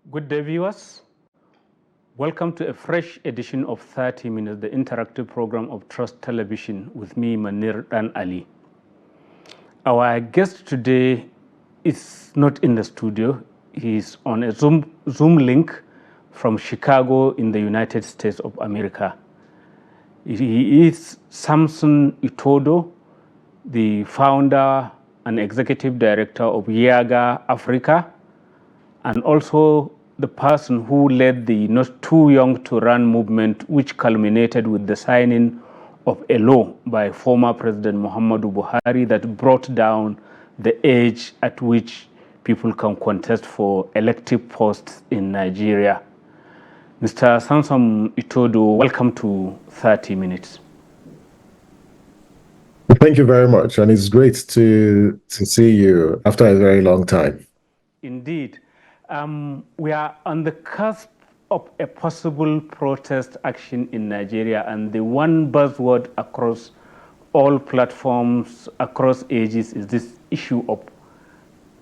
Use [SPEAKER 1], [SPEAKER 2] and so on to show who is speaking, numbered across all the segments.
[SPEAKER 1] Good day, viewers. Welcome to a fresh edition of 30 Minutes, the interactive program of Trust Television with me, Manir and Ali. Our guest today is not in the studio. He's on a Zoom link from Chicago in the United States of America. He is Samson Itodo, the founder and executive director of Yiaga Africa, and also the person who led the Not Too Young to Run movement, which culminated with the signing of a law by former President Muhammadu Buhari that brought down the age at which people can contest for elective posts in Nigeria. Mr. Samson Itodo, welcome to 30 Minutes.
[SPEAKER 2] Thank you very much, and it's great to see you after a very long time.
[SPEAKER 1] Indeed. We are on the cusp of a possible protest action in Nigeria, and the one buzzword across all platforms, across ages, is this issue of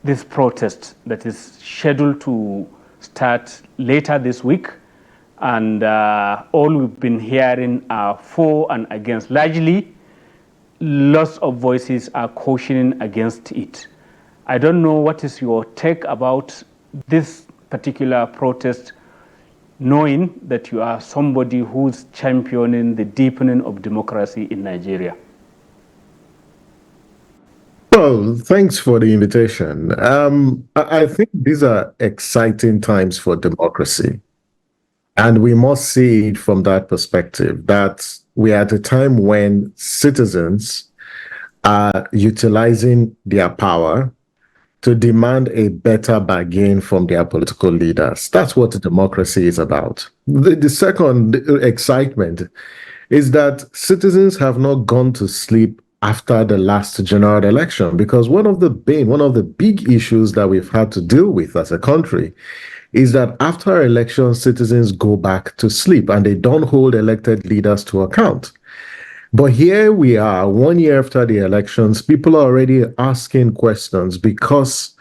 [SPEAKER 1] this protest that is scheduled to start later this week. And all we've been hearing are for and against. Largely, lots of voices are cautioning against it. I don't know what is your take about this particular protest, knowing that you are somebody who's championing the deepening of democracy in Nigeria.
[SPEAKER 2] Well, thanks for the invitation. I think these are exciting times for democracy. And we must see it from that perspective, that we are at a time when citizens are utilizing their power to demand a better bargain from their political leaders. That's what democracy is about. The second excitement is that citizens have not gone to sleep after the last general election, because one of the big issues that we've had to deal with as a country is that after elections, citizens go back to sleep and they don't hold elected leaders to account. But here we are, 1 year after the elections, people are already asking questions because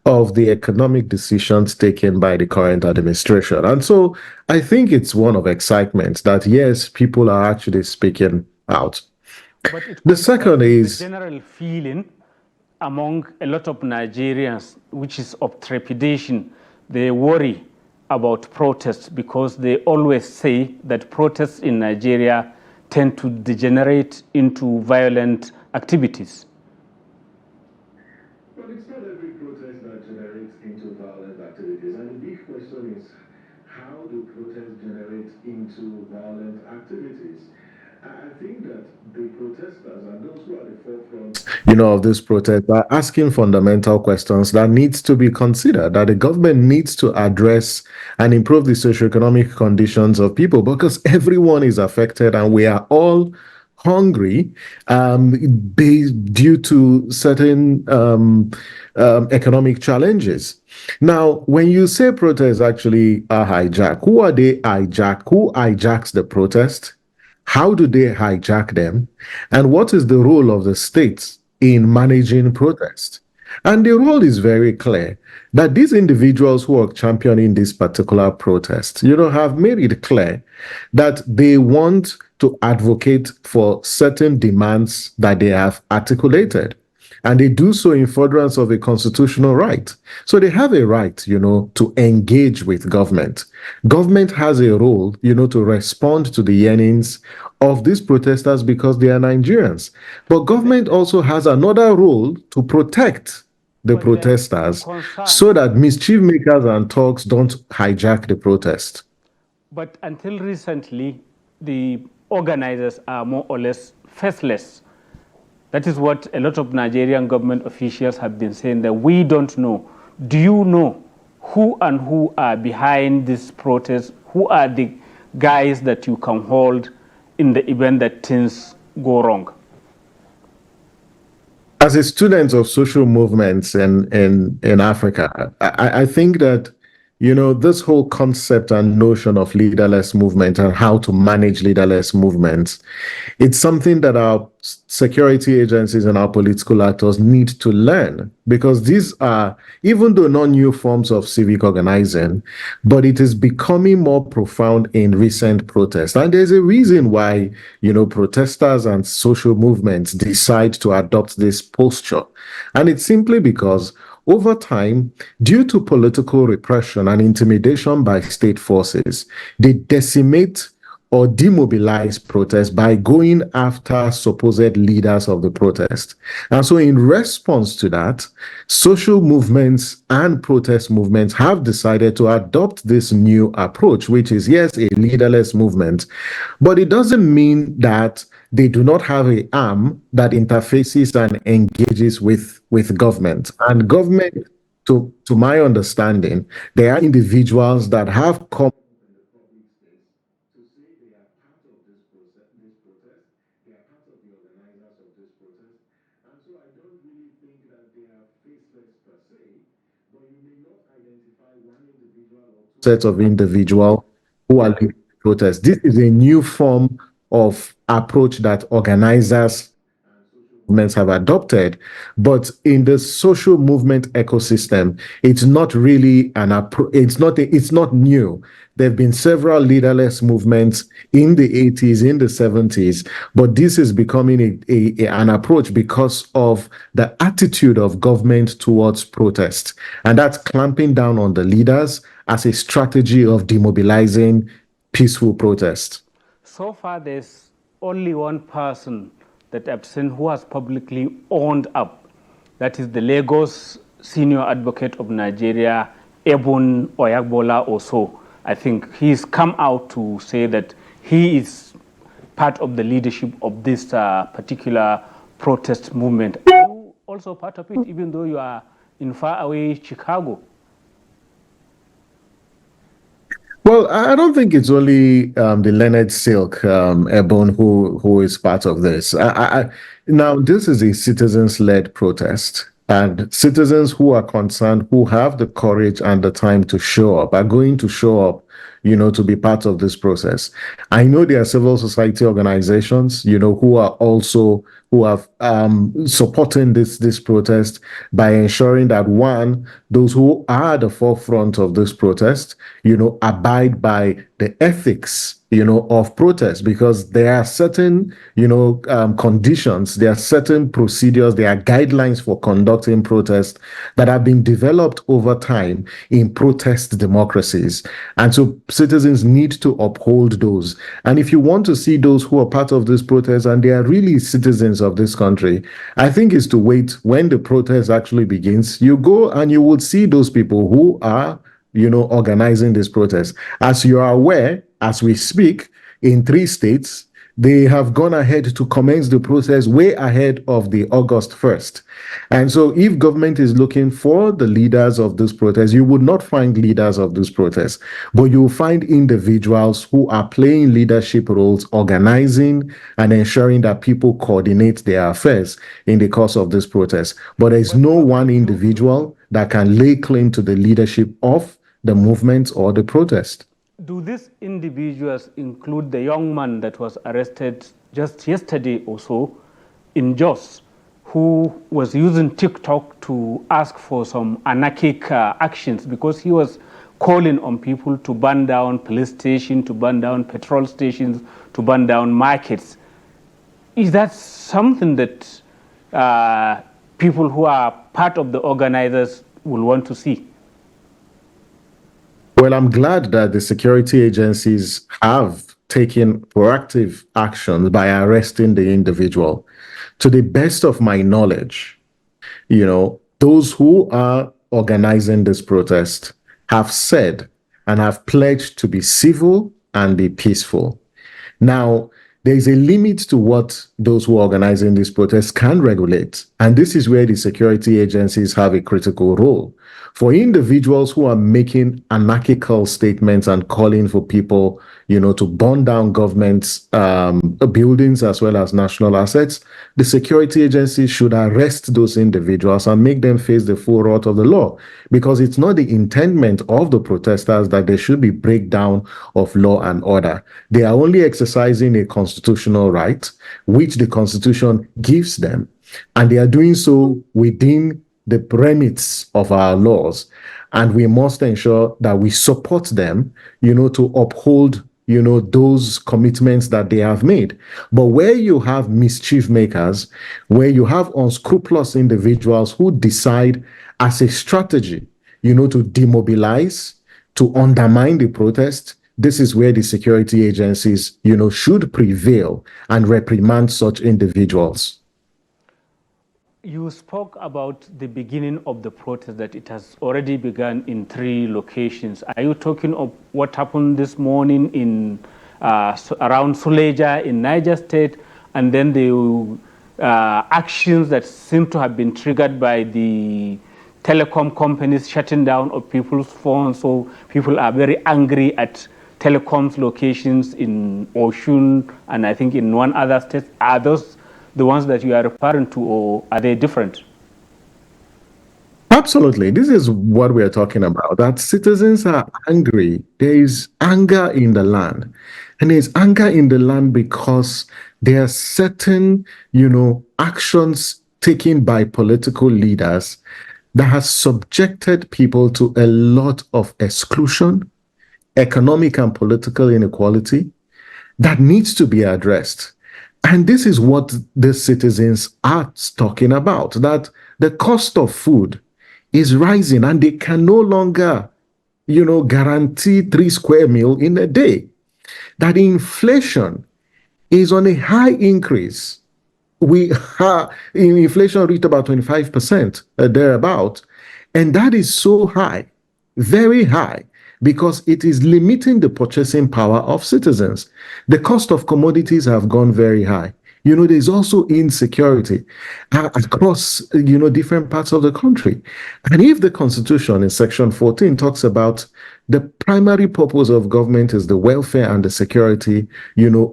[SPEAKER 2] of the economic decisions taken by the current administration. And so I think it's one of excitement that, yes, people are actually speaking out.
[SPEAKER 1] But
[SPEAKER 2] the second is
[SPEAKER 1] the general feeling among a lot of Nigerians, which is of trepidation. They worry about protests because they always say that protests in Nigeria tend to degenerate into violent activities.
[SPEAKER 2] Well, it's not every protest that generates into violent activities. And the big question is, how do protests generate into violent activities? I think that the protesters and those who are the forefront, of this protest are asking fundamental questions that needs to be considered, that the government needs to address and improve the socioeconomic conditions of people, because everyone is affected and we are all hungry due to certain economic challenges. Now, when you say protests actually are hijacked, who are they hijack? Who hijacks the protest? How do they hijack them? And what is the role of the states in managing protest? And the role is very clear, that these individuals who are championing this particular protest, have made it clear that they want to advocate for certain demands that they have articulated. And they do so in furtherance of a constitutional right. So they have a right, to engage with government. Government has a role, to respond to the yearnings of these protesters because they are Nigerians. But government also has another role to protect the protesters so that mischief makers and thugs don't hijack the protest.
[SPEAKER 1] But until recently, the organizers are more or less faceless. That is what a lot of Nigerian government officials have been saying, that we don't know. Do you know who and who are behind this protest? Who are the guys that you can hold in the event that things go wrong?
[SPEAKER 2] As a student of social movements in Africa, I think that this whole concept and notion of leaderless movement and how to manage leaderless movements, it's something that our security agencies and our political actors need to learn, because these are, even though not new forms of civic organizing, but it is becoming more profound in recent protests. And there's a reason why, protesters and social movements decide to adopt this posture. And it's simply because over time, due to political repression and intimidation by state forces, they decimate or demobilize protests by going after supposed leaders of the protest. And so, in response to that, social movements and protest movements have decided to adopt this new approach, which is, yes, a leaderless movement, but it doesn't mean that they do not have an arm that interfaces and engages with government. And government, to my understanding, there are individuals that have come to say they are part of this protest, they are part of the organizers of this protest. And so I don't really think that they are faceless per se, but you may not identify one individual or two sets of individual who are leading the protest. This is a new form of approach that organizers movements have adopted, but in the social movement ecosystem, it's not really it's not new. There have been several leaderless movements in the 80s, in the 70s, but this is becoming an approach because of the attitude of government towards protest. And that's clamping down on the leaders as a strategy of demobilizing peaceful protest.
[SPEAKER 1] So far, there's only one person that I've seen who has publicly owned up. That is the Lagos Senior Advocate of Nigeria, Ebun Oyagbola Oso. I think he's come out to say that he is part of the leadership of this particular protest movement. Are you also part of it, even though you are in faraway Chicago?
[SPEAKER 2] Well, I don't think it's only the Leonard Silk, Ebon, who is part of this. Now, this is a citizens-led protest, and citizens who are concerned, who have the courage and the time to show up, are going to show up, to be part of this process. I know there are civil society organizations, who are also supporting this protest by ensuring that, one, those who are at the forefront of this protest, abide by the ethics, of protest, because there are certain, conditions, there are certain procedures, there are guidelines for conducting protest that have been developed over time in protest democracies. And so citizens need to uphold those. And if you want to see those who are part of this protest and they are really citizens of this country, I think is to wait when the protest actually begins. You go and you would see those people who are organizing this protest. As you are aware, as we speak, in 3 states, they have gone ahead to commence the process way ahead of the August 1st. And so if government is looking for the leaders of this protest, you would not find leaders of this protest, but you will find individuals who are playing leadership roles, organizing and ensuring that people coordinate their affairs in the course of this protest. But there's no one individual that can lay claim to the leadership of the movement or the protest.
[SPEAKER 1] Do these individuals include the young man that was arrested just yesterday or so in Jos, who was using TikTok to ask for some anarchic actions because he was calling on people to burn down police stations, to burn down petrol stations, to burn down markets? Is that something that people who are part of the organizers will want to see?
[SPEAKER 2] Well, I'm glad that the security agencies have taken proactive action by arresting the individual. To the best of my knowledge, those who are organizing this protest have said and have pledged to be civil and be peaceful. Now, there is a limit to what those who are organizing this protest can regulate. And this is where the security agencies have a critical role. For individuals who are making anarchical statements and calling for people, to burn down government buildings as well as national assets, the security agencies should arrest those individuals and make them face the full wrath of the law, because it's not the intendment of the protesters that there should be breakdown of law and order. They are only exercising a constitutional right, which the Constitution gives them, and they are doing so within the premise of our laws. And we must ensure that we support them, to uphold, those commitments that they have made. But where you have mischief makers, where you have unscrupulous individuals who decide as a strategy, to demobilize, to undermine the protest, this is where the security agencies, should prevail and reprimand such individuals.
[SPEAKER 1] You spoke about the beginning of the protest, that it has already begun in 3 locations. Are you talking of what happened this morning in around Suleja in Niger State, and then the actions that seem to have been triggered by the telecom companies shutting down of people's phones, so people are very angry at telecoms locations in Oshun and I think in one other state? Are those the ones that you are referring to, or are they different?
[SPEAKER 2] Absolutely. This is what we are talking about, that citizens are angry. There is anger in the land. And there's anger in the land because there are certain, actions taken by political leaders that has subjected people to a lot of exclusion, economic and political inequality that needs to be addressed. And this is what the citizens are talking about, that the cost of food is rising and they can no longer, guarantee 3 square meal in a day. That inflation is on a high increase. Inflation reached about 25%, thereabout. And that is so high, very high, because it is limiting the purchasing power of citizens. The cost of commodities have gone very high. There's also insecurity across, different parts of the country. And if the Constitution in Section 14 talks about the primary purpose of government is the welfare and the security,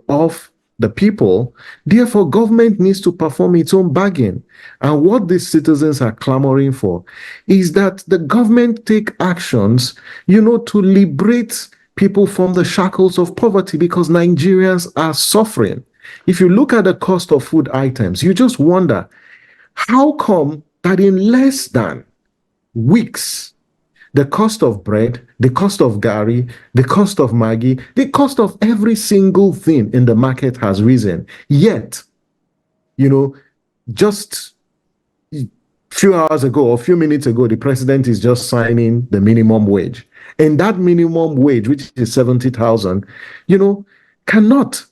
[SPEAKER 2] of the people, therefore government needs to perform its own bargain. And what these citizens are clamoring for is that the government take actions, to liberate people from the shackles of poverty, because Nigerians are suffering. If you look at the cost of food items, you just wonder, how come that in less than weeks, the cost of bread, the cost of gari, the cost of Maggi, the cost of every single thing in the market has risen. Yet, just a few hours ago or a few minutes ago, the president is just signing the minimum wage. And that minimum wage, which is 70,000, cannot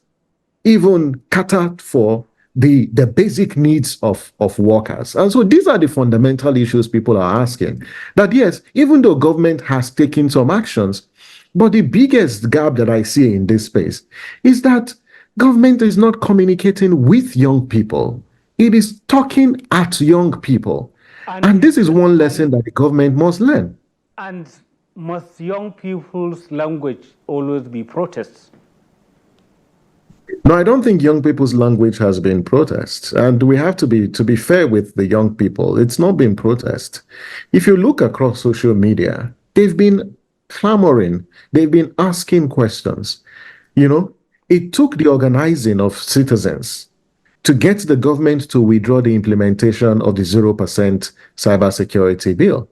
[SPEAKER 2] even cater for the basic needs of workers. And so these are the fundamental issues people are asking. That yes, even though government has taken some actions, but the biggest gap that I see in this space is that government is not communicating with young people. It is talking at young people. And this is one lesson that the government must learn.
[SPEAKER 1] And must young people's language always be protests?
[SPEAKER 2] No, I don't think young people's language has been protest. And we have to be fair with the young people. It's not been protest. If you look across social media, they've been clamoring. They've been asking questions. It took the organizing of citizens to get the government to withdraw the implementation of the 0% cybersecurity bill.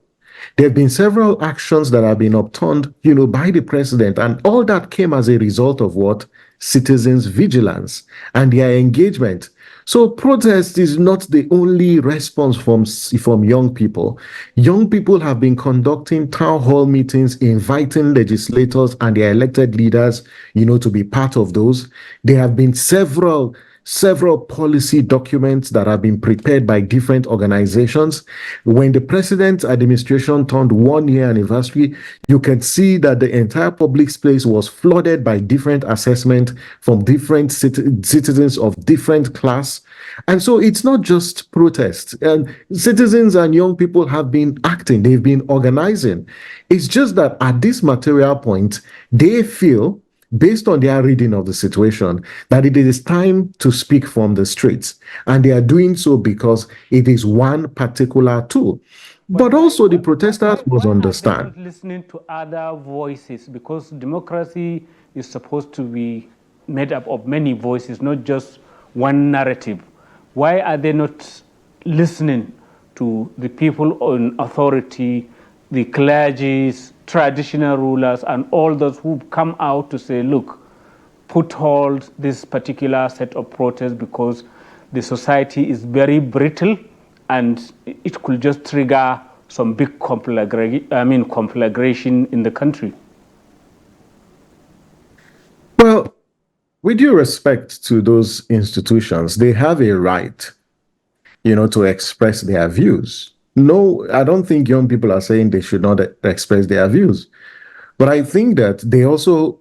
[SPEAKER 2] There have been several actions that have been upturned, by the president, and all that came as a result of what? Citizens' vigilance and their engagement. So protest is not the only response from young people. Young people have been conducting town hall meetings, inviting legislators and their elected leaders, to be part of those. There have been several several policy documents that have been prepared by different organizations. When the president's administration turned 1 year anniversary, you can see that the entire public space was flooded by different assessment from different citizens of different class. And so it's not just protests. And citizens and young people have been acting, they've been organizing. It's just that at this material point, they feel, based on their reading of the situation, that it is time to speak from the streets. And they are doing so because it is one particular tool. But also the protesters must understand.
[SPEAKER 1] Not listening to other voices, because democracy is supposed to be made up of many voices, not just one narrative. Why are they not listening to the people in authority, the clergies, traditional rulers, and all those who come out to say, look, put hold this particular set of protests because the society is very brittle and it could just trigger some big conflagration in the country?
[SPEAKER 2] Well, with due respect to those institutions, they have a right, to express their views. No, I don't think young people are saying they should not express their views. But I think that they also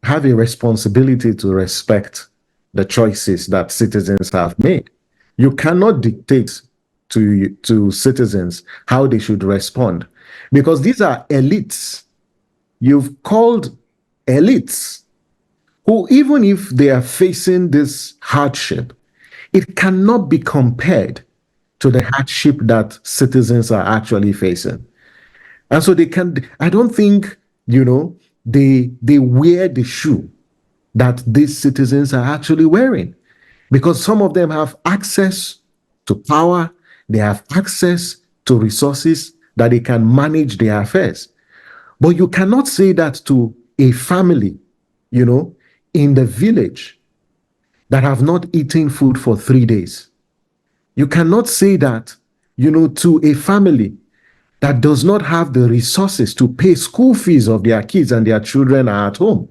[SPEAKER 2] have a responsibility to respect the choices that citizens have made. You cannot dictate to citizens how they should respond, because these are elites. You've called elites who, even if they are facing this hardship, it cannot be compared to the hardship that citizens are actually facing. And so I don't think, they wear the shoe that these citizens are actually wearing, because some of them have access to power, they have access to resources that they can manage their affairs. But you cannot say that to a family, in the village that have not eaten food for 3 days. You cannot say that, to a family that does not have the resources to pay school fees of their kids and their children are at home.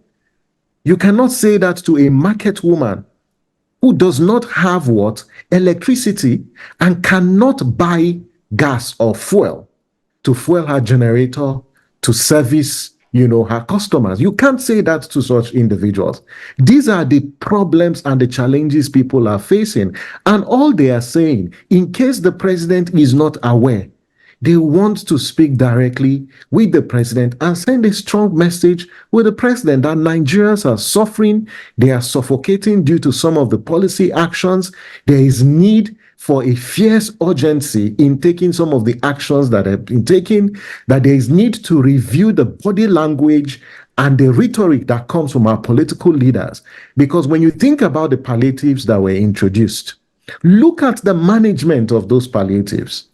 [SPEAKER 2] You cannot say that to a market woman who does not have electricity and cannot buy gas or fuel to fuel her generator to service, her customers. You can't say that to such individuals. These are the problems and the challenges people are facing. And all they are saying, in case the president is not aware, they want to speak directly with the president and send a strong message with the president that Nigerians are suffering, they are suffocating due to some of the policy actions. There is need for a fierce urgency in taking some of the actions that have been taken, that there is need to review the body language and the rhetoric that comes from our political leaders. Because when you think about the palliatives that were introduced, look at the management of those palliatives.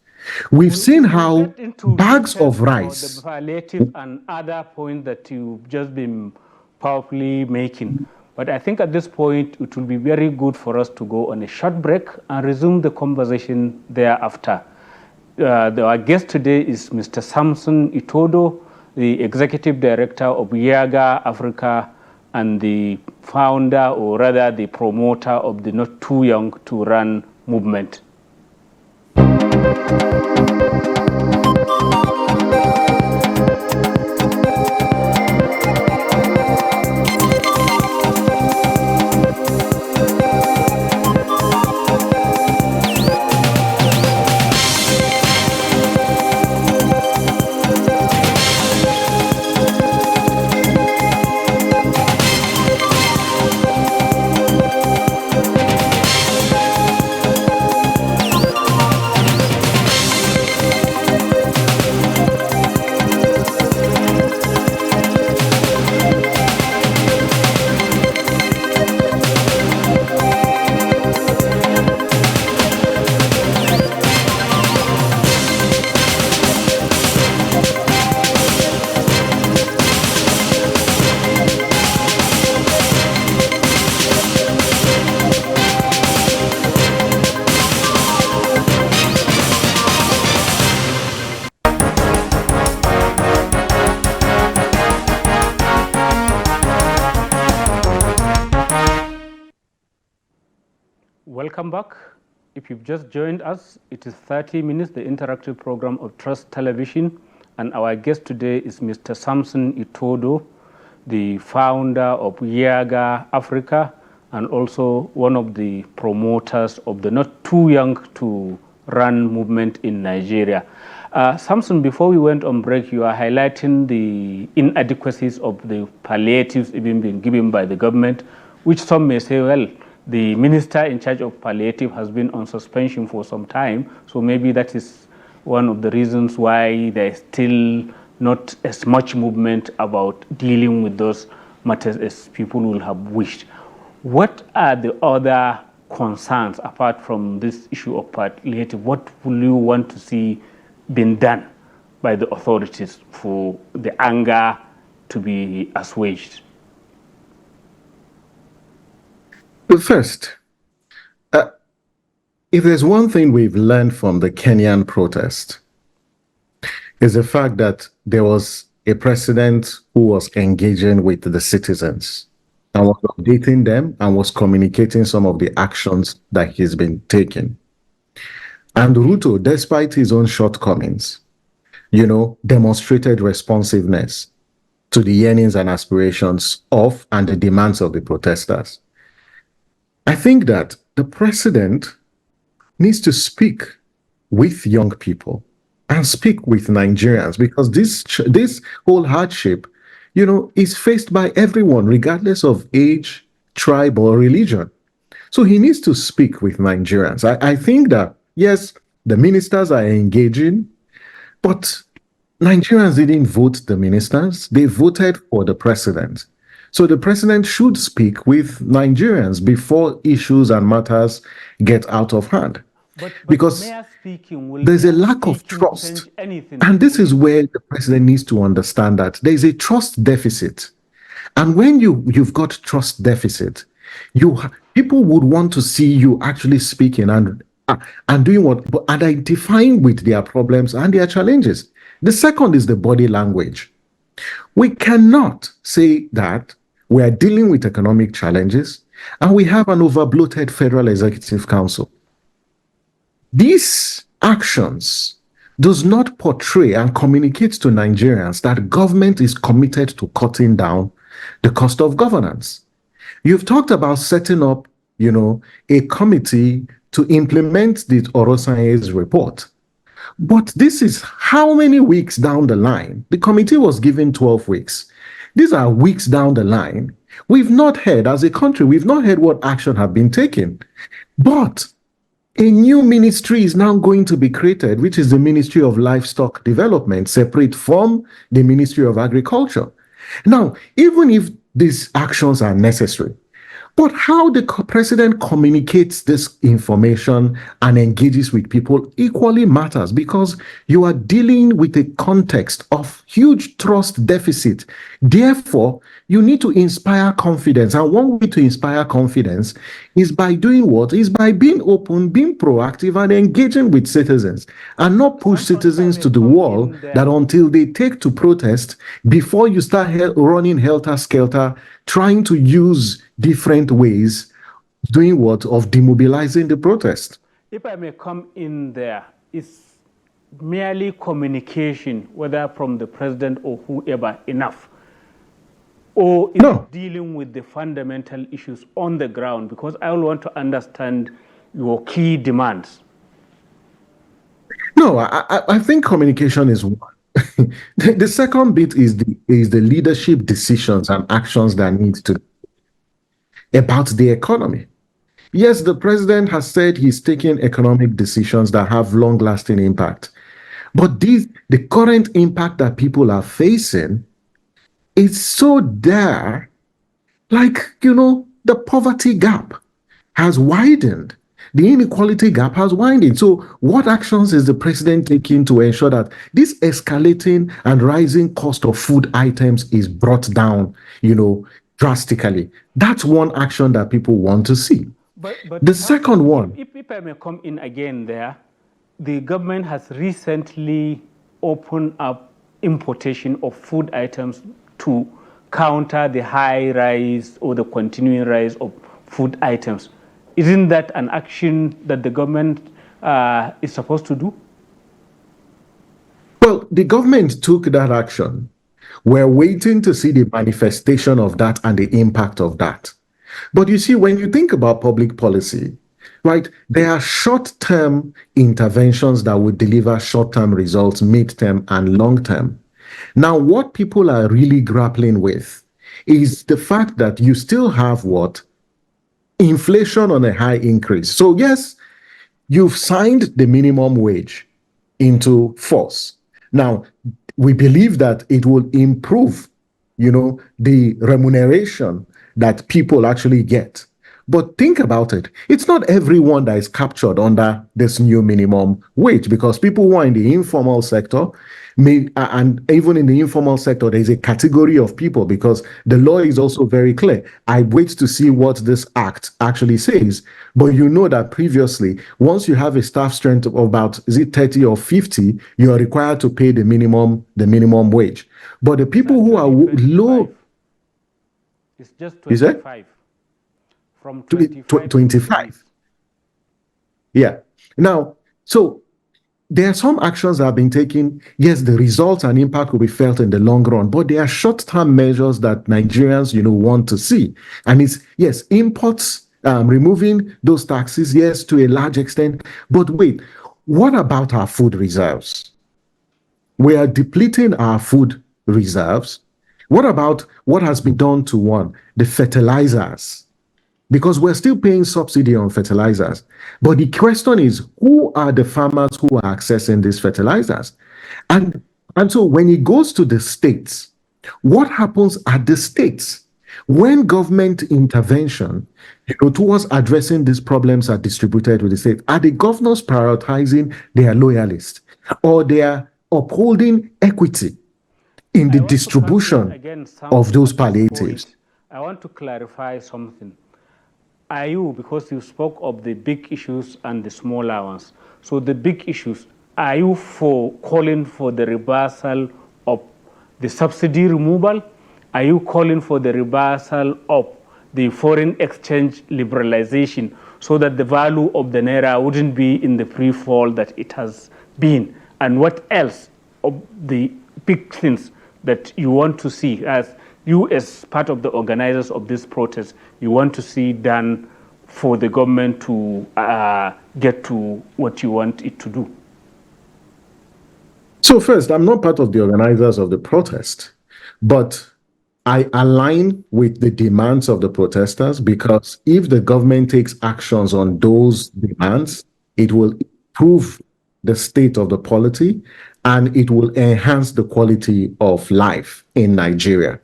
[SPEAKER 2] We've seen how bags of rice,
[SPEAKER 1] the palliative and other points that you've just been powerfully making. But I think at this point, it will be very good for us to go on a short break and resume the conversation thereafter. Our guest today is Mr. Samson Itodo, the Executive Director of Yiaga Africa and the founder, or rather the promoter of the Not Too Young to Run movement. Welcome back. If you've just joined us, it is 30 Minutes, the interactive program of Trust Television. And our guest today is Mr. Samson Itodo, the founder of Yiaga Africa, and also one of the promoters of the Not Too Young to Run movement in Nigeria. Samson, before we went on break, you are highlighting the inadequacies of the palliatives even being given by the government, which some may say, well, the minister in charge of palliative has been on suspension for some time, so maybe that is one of the reasons why there is still not as much movement about dealing with those matters as people will have wished. What are the other concerns apart from this issue of palliative? What will you want to see being done by the authorities for the anger to be assuaged?
[SPEAKER 2] But first, if there's one thing we've learned from the Kenyan protest, is the fact that there was a president who was engaging with the citizens and was updating them and was communicating some of the actions that he's been taking. And Ruto, despite his own shortcomings, demonstrated responsiveness to the yearnings and aspirations of and the demands of the protesters. I think that the president needs to speak with young people and speak with Nigerians, because this whole hardship, is faced by everyone, regardless of age, tribe, or religion. So he needs to speak with Nigerians. I think that, yes, the ministers are engaging, but Nigerians didn't vote the ministers. They voted for the president. So the president should speak with Nigerians before issues and matters get out of hand.
[SPEAKER 1] But
[SPEAKER 2] because there's a lack of trust. And this is where the president needs to understand that there's a trust deficit. And when you've got trust deficit, people would want to see you actually speaking and doing what, but identifying with their problems and their challenges. The second is the body language. We cannot say that we are dealing with economic challenges and we have an over-bloated Federal Executive Council. These actions does not portray and communicate to Nigerians that government is committed to cutting down the cost of governance. You've talked about setting up, a committee to implement the Orosanye's report. But this is how many weeks down the line? The committee was given 12 weeks. These are weeks down the line. We've not heard, as a country, we've not heard what action have been taken. But a new ministry is now going to be created, which is the Ministry of Livestock Development, separate from the Ministry of Agriculture. Now, even if these actions are necessary, but how the president communicates this information and engages with people equally matters, because you are dealing with a context of huge trust deficit. Therefore, you need to inspire confidence. And one way to inspire confidence is by doing what? Is by being open, being proactive, and engaging with citizens, and not push citizens to the wall that until they take to protest before you start running helter-skelter, trying to use different ways, doing what? Of demobilizing the protest.
[SPEAKER 1] If I may come in there, is merely communication, whether from the president or whoever, enough? Or is it dealing with the fundamental issues on the ground? Because I will want to understand your key demands.
[SPEAKER 2] No, I think communication is one. The second bit is the leadership decisions and actions that need to about the economy. Yes, the president has said he's taking economic decisions that have long-lasting impact. But the current impact that people are facing is so dire. Like, the poverty gap has widened. The inequality gap has widened. So what actions is the president taking to ensure that this escalating and rising cost of food items is brought down, drastically? That's one action that people want to see.
[SPEAKER 1] But
[SPEAKER 2] the second one...
[SPEAKER 1] If I may come in again there, the government has recently opened up importation of food items to counter the high rise or the continuing rise of food items. Isn't that an action that the government is supposed to do?
[SPEAKER 2] Well, the government took that action. We're waiting to see the manifestation of that and the impact of that. But you see, when you think about public policy, right, there are short-term interventions that would deliver short-term results, mid-term and long-term. Now, what people are really grappling with is the fact that you still have what? Inflation on a high increase. So yes, you've signed the minimum wage into force. Now, we believe that it will improve, the remuneration that people actually get. But think about it. It's not everyone that is captured under this new minimum wage, because people who are in the informal sector and even in the informal sector, there's a category of people, because the law is also very clear. I wait to see what this act actually says. But you know that previously, once you have a staff strength of about, is it 30 or 50, you are required to pay the minimum wage. But the people who are low,
[SPEAKER 1] it's just 25. From
[SPEAKER 2] 25. Yeah. Now, so there are some actions that have been taken. Yes, the results and impact will be felt in the long run, but there are short-term measures that Nigerians, want to see. And it's, yes, imports, removing those taxes, yes, to a large extent. But wait, what about our food reserves? We are depleting our food reserves. What about what has been done to the fertilizers? Because we're still paying subsidy on fertilizers. But the question is, who are the farmers who are accessing these fertilizers? And so when it goes to the states, what happens at the states? When government intervention, towards addressing these problems are distributed with the state, are the governors prioritizing their loyalists, or they are upholding equity in the distribution of those palliatives?
[SPEAKER 1] I want to clarify something. Are you, because you spoke of the big issues and the smaller ones, so the big issues, are you for calling for the reversal of the subsidy removal? Are you calling for the reversal of the foreign exchange liberalization, so that the value of the naira wouldn't be in the free fall that it has been? And what else of the big things that you want to see, as you, as part of the organizers of this protest, you want to see done for the government to get to what you want it to do?
[SPEAKER 2] So first, I'm not part of the organizers of the protest, but I align with the demands of the protesters, because if the government takes actions on those demands, it will improve the state of the polity and it will enhance the quality of life in Nigeria.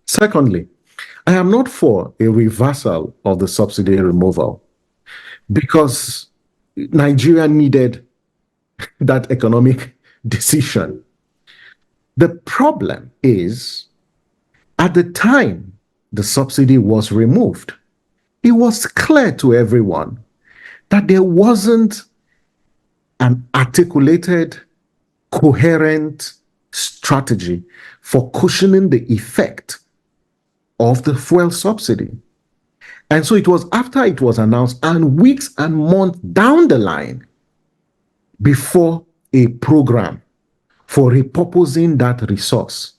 [SPEAKER 2] Secondly, I am not for a reversal of the subsidy removal, because Nigeria needed that economic decision. The problem is, at the time the subsidy was removed, it was clear to everyone that there wasn't an articulated, coherent strategy for cushioning the effect of the fuel subsidy. And so it was after it was announced and weeks and months down the line before a program for repurposing that resource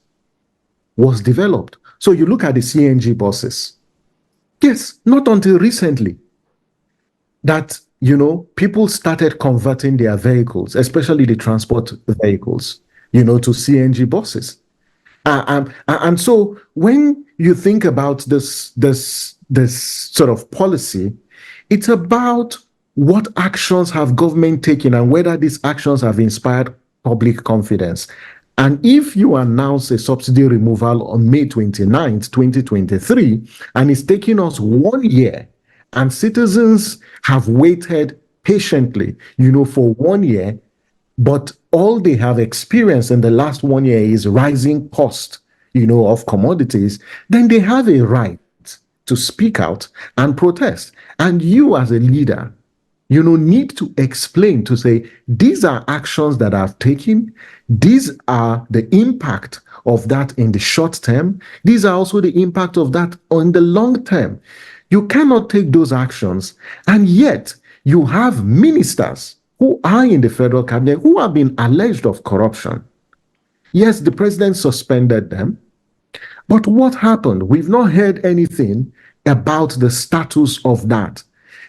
[SPEAKER 2] was developed. So you look at the CNG buses. Yes, not until recently that, people started converting their vehicles, especially the transport vehicles, to CNG buses. And so when you think about this sort of policy, it's about what actions have government taken and whether these actions have inspired public confidence. And if you announce a subsidy removal on May 29th, 2023, and it's taking us 1 year, and citizens have waited patiently, for 1 year, but all they have experienced in the last 1 year is rising cost, of commodities, then they have a right to speak out and protest. And you as a leader, need to explain, to say, these are actions that I've taken. These are the impact of that in the short term. These are also the impact of that on the long term. You cannot take those actions, and yet you have ministers who are in the federal cabinet who have been alleged of corruption. Yes, the president suspended them, but what happened? We've not heard anything about the status of that.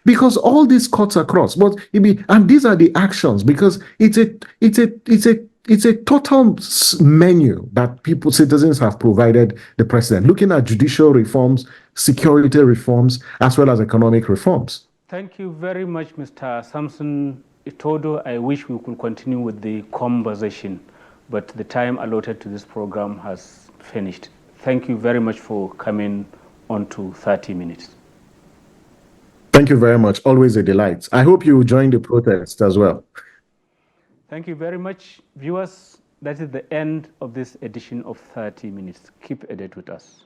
[SPEAKER 2] Because all this cuts across, and these are the actions, because it's a total menu that citizens have provided the president, looking at judicial reforms, security reforms, as well as economic reforms.
[SPEAKER 1] Thank you very much, Mr. Samson Itodo. I wish we could continue with the conversation, but the time allotted to this program has finished. Thank you very much for coming on to 30 Minutes.
[SPEAKER 2] Thank you very much. Always a delight. I hope you will join the protest as well.
[SPEAKER 1] Thank you very much, viewers. That is the end of this edition of 30 Minutes. Keep a date with us.